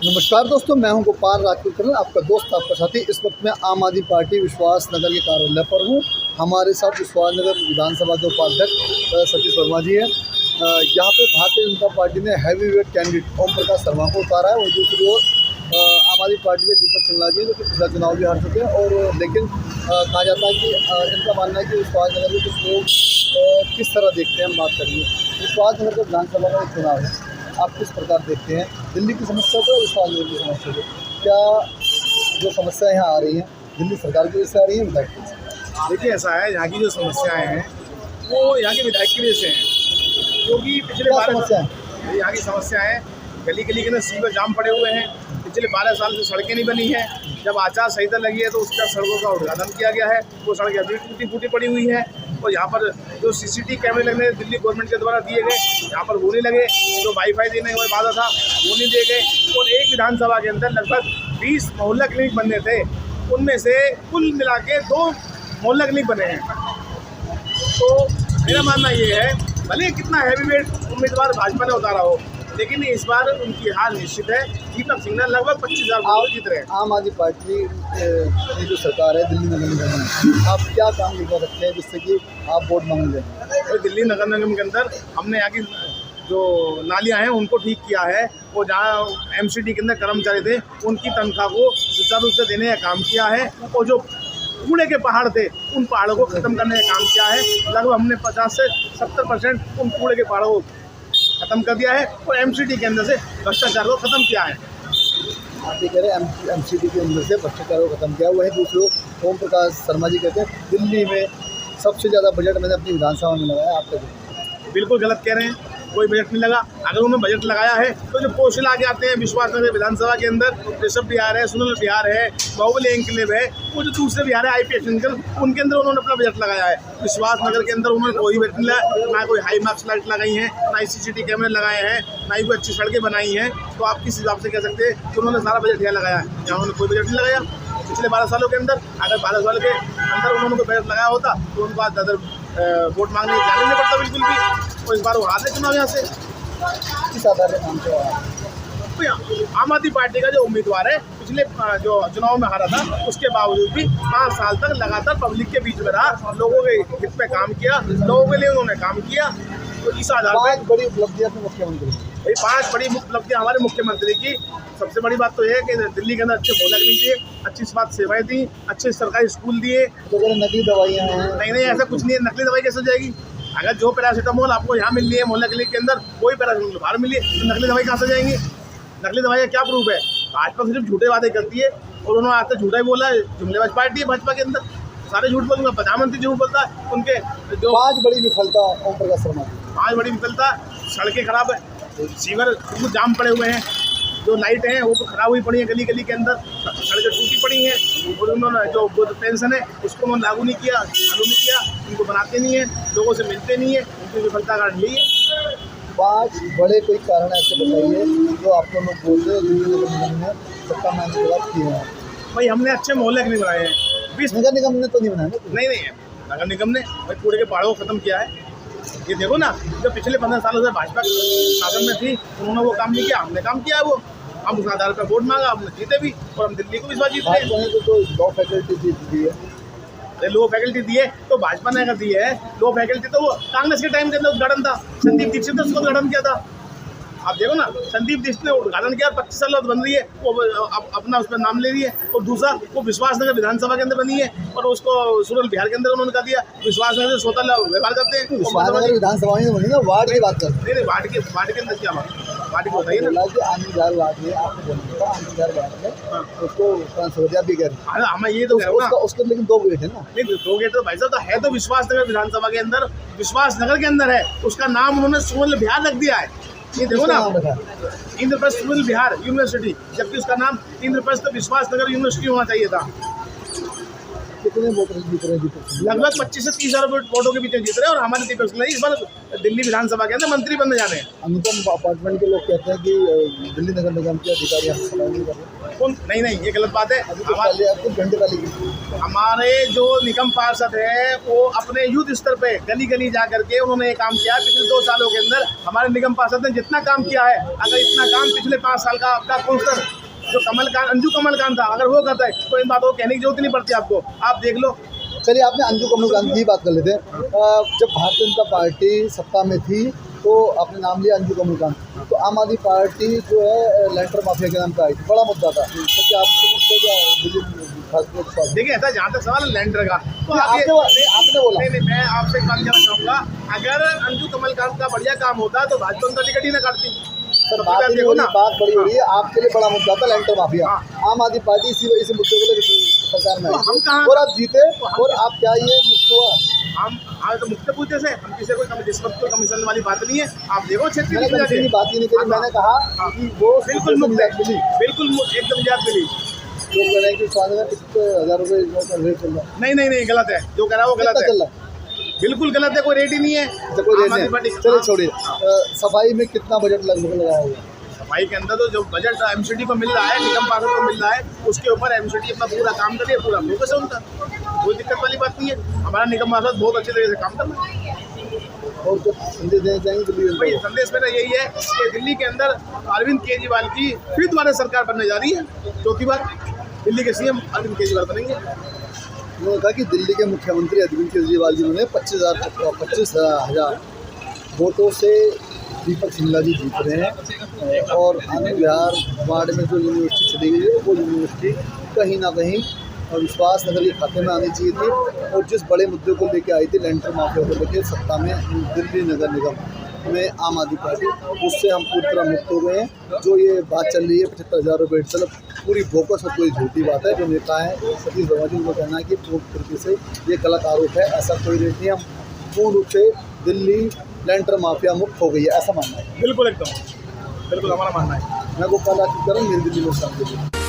नमस्कार दोस्तों, मैं हूं गोपाल राजपूत करण, आपका दोस्त, आपका साथी। इस वक्त मैं आम आदमी पार्टी विश्वास नगर के कार्यालय पर हूं। हमारे साथ विश्वास नगर विधानसभा के उपाध्यक्ष सतीश वर्मा जी हैं। यहाँ पे भारतीय जनता पार्टी ने heavy weight candidate Om Prakash Sharma को उतारा है। वहीं दूसरी ओर आम आदमी पार्टी के दीपक सिंगला जी जो कि पिछला चुनाव भी हार चुके हैं। और लेकिन कहा जाता है कि इनका मानना है कि विश्वास नगर में कुछ लोग किस तरह देखते हैं। हम बात करेंगे विश्वास नगर का विधानसभा का एक चुनाव है, आप किस प्रकार देखते हैं दिल्ली की समस्या को, विश्वास नगर की समस्या को? क्या जो समस्याएं यहाँ आ रही हैं दिल्ली सरकार की वजह से आ रही हैं, विधायक की वजह से? देखिए, ऐसा है, यहाँ की जो समस्याएं हैं वो यहाँ के विधायक की वजह से हैं, क्योंकि पिछले 12 साल यहाँ की समस्याएं गली गली के अंदर सीवर जाम पड़े हुए हैं। पिछले 12 साल से सड़कें नहीं बनी हैं। जब आचार संहिता लगी है तो उसका सड़कों का उद्घाटन किया गया है, वो सड़कें अभी टूटी फूटी पड़ी हुई हैं। और यहाँ पर जो CCTV कैमरे लगने दिल्ली गवर्नमेंट के द्वारा दिए गए, यहाँ पर वो नहीं लगे। जो वाईफाई देने का वादा था वो नहीं दिए गए। और एक विधानसभा के अंदर लगभग 20 मोहल्ला क्लिनिक बनने थे, उनमें से कुल मिला के 2 मोहल्ला क्लिनिक बने हैं। तो मेरा मानना ये है, भले कितना हैवीवेट उम्मीदवार भाजपा ने उतारा हो, लेकिन इस बार उनकी हार निश्चित है। दीपक सिंगला लगभग 25,000 वोट जीत रहे हैं। आम आदमी पार्टी की जो सरकार है दिल्ली नगर निगम में, आप क्या काम करवा सकते हैं जिससे कि आप वोट मांग लें? तो दिल्ली नगर निगम के अंदर हमने यहाँ की जो नालियाँ हैं उनको ठीक किया है, और जहाँ MCD के अंदर कर्मचारी थे उनकी तनख्वाह को सुचारू रूप से देने का काम किया है। और जो कूड़े के पहाड़ थे उन पहाड़ों को ख़त्म करने का काम किया है। लगभग हमने 50 से 70% उन कूड़े के पहाड़ों को ख़त्म कर दिया है, और MCD के अंदर से भ्रष्टाचार को ख़त्म किया है। आप ये कह रहे हैं MCD के अंदर से भ्रष्टाचार को खत्म किया। वहीं दूसरे ओम प्रकाश शर्मा जी कहते हैं दिल्ली में सबसे ज़्यादा बजट मैंने अपनी विधानसभा में लगाया। आप कहते बिल्कुल गलत कह रहे हैं, कोई बजट नहीं लगा। अगर उन्होंने बजट लगाया है तो जो पोस्ट आगे आते हैं विश्वास नगर विधानसभा के अंदर, ऋषभ बिहार है, सुनील बिहार है, बाहुबली एंकलेव है, वो जो दूसरे बिहार है IPS उनके अंदर उन्होंने अपना बजट लगाया है। विश्वास नगर के अंदर उन्होंने कोई बजट नहीं लगाया, ना कोई हाई मार्क्स लाइट लगाई हैं, ना CCTV कैमरे लगाए हैं, ना ही कोई अच्छी सड़कें बनाई हैं। तो आप किस हिसाब से कह सकते हैं कि उन्होंने सारा बजट यहाँ लगाया है? यहाँ उन्होंने कोई बजट नहीं लगाया पिछले 12 सालों के अंदर। अगर 12 साल के अंदर उन्होंने कोई बजट लगाया होता तो उनके बाद ज़्यादा वोट मांगने जाने नहीं पड़ता बिल्कुल भी। और इस बार वो हार ले चुनाव यहाँ से। किस आधार पर काम किया? तो आम आदमी पार्टी का जो उम्मीदवार है पिछले जो चुनाव में हारा था, उसके बावजूद भी 5 साल तक लगातार पब्लिक के बीच में रहा, लोगों के हित पे काम किया, लोगों के लिए उन्होंने काम किया। तो इस आधार पर बड़ी उपलब्धियाँ थी मुख्यमंत्री भाई 5 बड़ी उपलब्धियाँ हमारे मुख्यमंत्री की। सबसे बड़ी बात तो यह है कि दिल्ली के अंदर अच्छे मोहल्ला क्लिनिक दिए, अच्छी स्वास्थ्य सेवाएं दी, अच्छे सरकारी स्कूल दिए। तो नकली दवाइयाँ हैं? नहीं, ऐसा कुछ नहीं है। नकली दवाई कैसे जाएगी? अगर जो पैरासीटामोल आपको यहाँ मिल रही है मोहल्ला क्लिनिक के अंदर, वही पैरासीटामोल बाहर मिली है, तो नकली दवाई कहाँ से जाएंगी? नकली दवाई का क्या प्रूफ है? भाजपा सिर्फ झूठे वादे करती है, और उन्होंने आज तक झूठा ही बोला है। जुमलेबाज पार्टी है भाजपा के अंदर, सारे झूठ बोलूँगा। प्रधानमंत्री झूठ बोलता है। उनके जो 5 बड़ी विफलता ओम प्रकाश शर्मा की। 5 बड़ी विफलता: सड़कें खराब है, सीवर जाम पड़े हुए हैं, जो लाइट हैं वो खराब हुई पड़ी है गली गली के अंदर, सड़कें टूटी पड़ी हैं। और उन्होंने जो पेंशन है उसको उन्होंने लागू नहीं किया, उनको बनाते नहीं है, लोगों से मिलते नहीं है। उनकी विफलता कारण यही है। 5 बड़े कोई कारण ऐसे बताइए जो आप लोग बोल रहे हैं दिल्ली नगर निगम ने सत्ता में आने के बाद किए हैं। भाई हमने अच्छे मोहल्ले नहीं बनाए हैं। नगर निगम ने तो नहीं बनाया ना? नहीं, नगर निगम ने भाई कूड़े के पहाड़ों को ख़त्म किया है। ये देखो ना, जो पिछले 15 सालों से भाजपा शासन में थी उन्होंने वो काम नहीं किया, हमने काम किया है वो। हम उस आधार पर वोट मांगा, हमने जीते भी, और हम दिल्ली को भी इस बार जीत रहे हैं। तो लॉ फैकल्टी दी है। अरे लो फैकल्टी दी है तो भाजपा ने अगर दी है, लो फैकल्टी तो वो कांग्रेस के टाइम के अंदर उद्घाटन था, संदीप दीक्षित ने उसको उद्घाटन किया था। आप देखो ना, संदीप दीक्षित ने उद्घाटन किया, 25 साल बाद बन रही है वो, अपना उसमें नाम ले रही है। और दूसरा, वो विश्वास नगर विधानसभा के अंदर बनी है, और उसको सुरल बिहार के अंदर उन्होंने कहा दिया विश्वास नगर से स्वतः व्यवहार करते हैं। विधानसभा में बनी ना, वार्ड की बात कर। नहीं, वार्ड के अंदर क्या बात? वार्ड की बताइए ना। आनंदगार वार्ड में आपको बोलने का, आनंदगार वार्ड में उसको ट्रांसफर भी कर। हाँ, मैं ये तो कह रहा हूँ ना, उसके लेकिन 2 गेट है ना। नहीं, 2 गेट तो भाई साहब तो है, तो विश्वास नगर विधानसभा के अंदर, विश्वास नगर के अंदर है। उसका नाम उन्होंने सुरल बिहार रख दिया है। ये देखो ना, इंद्रप्रस्थ सुनील बिहार यूनिवर्सिटी, जबकि उसका नाम इंद्रप्रस्थ विश्वास नगर यूनिवर्सिटी होना चाहिए था। कितने वोटर जीत रहे हैं दीपक सिंह? लगभग 25 से 30 हज़ार वोटों के बीच जीत रहे हैं। और हमारे दीपक सिंह इस बार दिल्ली विधानसभा के अंदर मंत्री बनने जा रहे हैं। अनुपम अपार्टमेंट के लोग कहते हैं कि दिल्ली नगर निगम के अधिकारी हमसे सलाह नहीं कर रहे। कौन? नहीं, ये गलत बात है। अभी तो पहले आपको घंटे वाली हमारे जो निगम पार्षद है वो अपने युद्ध स्तर पे गली गली जा करके उन्होंने ये काम किया है। पिछले 2 सालों के अंदर हमारे निगम पार्षद ने जितना काम किया है, अगर इतना काम पिछले 5 साल का आपका काउंसलर जो अंजू कमलकांत था, अगर वो करता है तो इन बातों को कहने की जरूरत नहीं पड़ती आपको। आप देख लो। चलिए, आपने अंजू कमलकांत की बात कर लेते हैं। जब भारतीय जनता पार्टी सत्ता में थी तो आपने नाम लिया अंजू कमलकांत, तो आम आदमी पार्टी जो है लैंटर माफिया के नाम पे आई थी, बड़ा मुद्दा था। तो क्या आपको देखिए, ऐसा जहाँ तक सवाल लैंडर का तो आपने बोला नहीं, मैं आपसे एक बात कहना चाहूँगा, अगर अंजू कमलकांत का बढ़िया काम होता तो भाजपा उनका टिकट ही ना काटती। सर, बात बड़ी हो रही है। आपके लिए बड़ा मुद्दा था लैंटर माफिया। आम आदमी पार्टी इसी मुद्दे को लेकर सरकार में आई और आप जीते और आप क्या ये मुक्त हुआ? हम तो मुक्त पूछे से हम किसी को जिस वक्त कोई कमीशन वाली बात नहीं है। आप देखो क्षेत्र मैंने कमीशन की बात ही नहीं करी। मैंने कहा कि वो बिल्कुल मिली, बिल्कुल एकदम निजात मिली। लोग कह रहे हैं कि 75,000 रुपये रेट चल रहा है। नहीं, गलत है। जो कह रहा है वो गलत है, बिल्कुल गलत है। कोई रेट ही नहीं है। कोई रेट नहीं। चलिए छोड़िए, सफाई में कितना बजट लगभग लगाया होगा? सफाई के अंदर तो जो बजट एमसीडी को मिल रहा है, निगम पार्षद को मिल रहा है, उसके ऊपर एमसीडी अपना पूरा काम कर रही है, पूरा फोकस है उनका। कोई दिक्कत वाली बात नहीं है। हमारा निगम पार्षद बहुत अच्छी तरीके से काम कर रहा है। और जो संदेश देना चाहेंगे भाई, संदेश मेरा यही है कि दिल्ली के अंदर अरविंद केजरीवाल की फिर दोबारा सरकार बनने जा रही है। 4थी बार दिल्ली के सीएम अरविंद केजरीवाल बनेंगे। उन्होंने कहा कि दिल्ली के मुख्यमंत्री अरविंद केजरीवाल जी ने 25,000 वोटों से दीपक सिंगला जी जीत रहे हैं। और आनंद विहार वार्ड में जो यूनिवर्सिटी चली गई है वो यूनिवर्सिटी कहीं ना कहीं विश्वास नगर के खाते में आनी चाहिए थी। और जिस बड़े मुद्दे को लेकर आई थी लैंटर माफिया को लेकर सत्ता में दिल्ली नगर निगम में आम आदमी पार्टी, उससे हम पूरी तरह मुक्त हो गए हैं। जो ये बात चल रही है 75,000 रुपये चलो पूरी बोकस और कोई झूठी बात है। जो नेता है सतीश वर्मा जी, उनको कहना है कि पूर्ण तरीके से ये गलत आरोप है। ऐसा कोई रेट नहीं। हम पूर्ण रूप से दिल्ली लैंटर माफिया मुक्त हो गई है, ऐसा मानना है। बिल्कुल एकदम बिल्कुल हमारा मानना है। मैं गोपाल राज नई दिल्ली में शामिल हूँ।